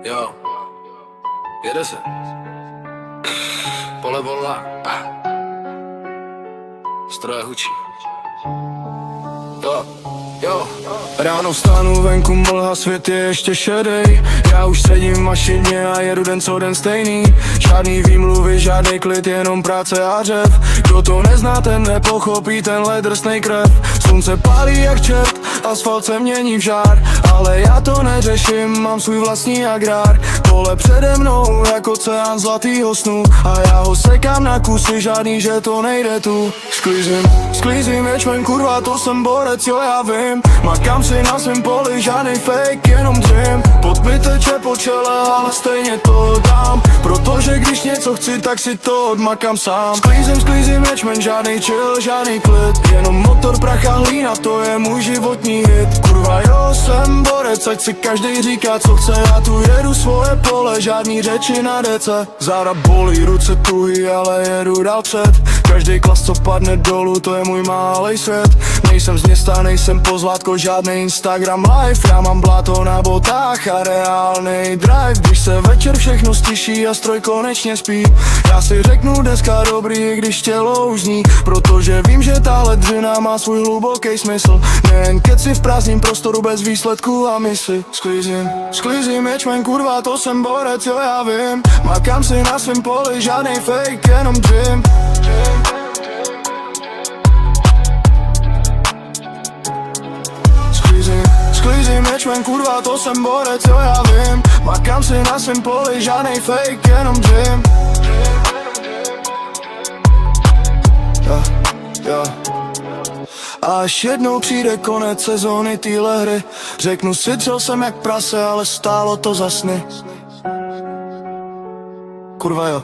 Jo, jede se. Pole volá. Stroje hučí. Jo. Ráno vstanu, venku mlha, svět je ještě šedej. Já už sedím v mašině a jedu den co den stejný. Žádný výmluvy, žádný klid, jenom práce a řev. Kdo to nezná, ten nepochopí tenhle drsnej krev. Slunce pálí jak čert, asfalt se mění v žár. Ale já to neřeším, mám svůj vlastní agrár. Pole přede mnou jako oceán zlatýho snu. A já ho sekám na kusy, žádný, že to nejde tu. Sklízím ječmen, kurva, to jsem borec, jo já vím. Makám si na svém poli, žádnej fake, jenom dream. Pot mi teče po čele, ale stejně to dám. Protože když něco chci, tak si to odmakám sám. Sklízím ječmen, žádnej chill, žádný klid. Jenom motor, prach a hlína, to je můj životní hit. Kurva jo, jsem borec, ať si každej říká co chce. Já tu jedu svoje pole, žádný řeči na dece. Záda bolí, ruce tuhý, ale jedu dál před. Každej klas, co padne dolů, to je můj malej svět. Nejsem z města, nejsem pozlátko, žádný Instagram live. Já mám bláto na botách a reálnej drive. Když se večer všechno stiší a stroj konečně spí, já si řeknu dneska dobrý, když tělo už zní. Protože vím, že tahle dřina má svůj hluboký smysl. Nejen keci v prázdným prostoru bez výsledků a misi. Sklízím ječmen, kurva, to jsem borec, jo já vím. Makám si na svém poli, žádnej fake, jenom dream. Sklízím ječmen, kurva, to jsem borec, jo já vím. Makám si na svém poli, žádnej fake, jenom dream. Jo. Až jednou přijde konec sezóny téhle hry, řeknu si, třel jsem jak prase, ale stálo to za sny. Kurva jo.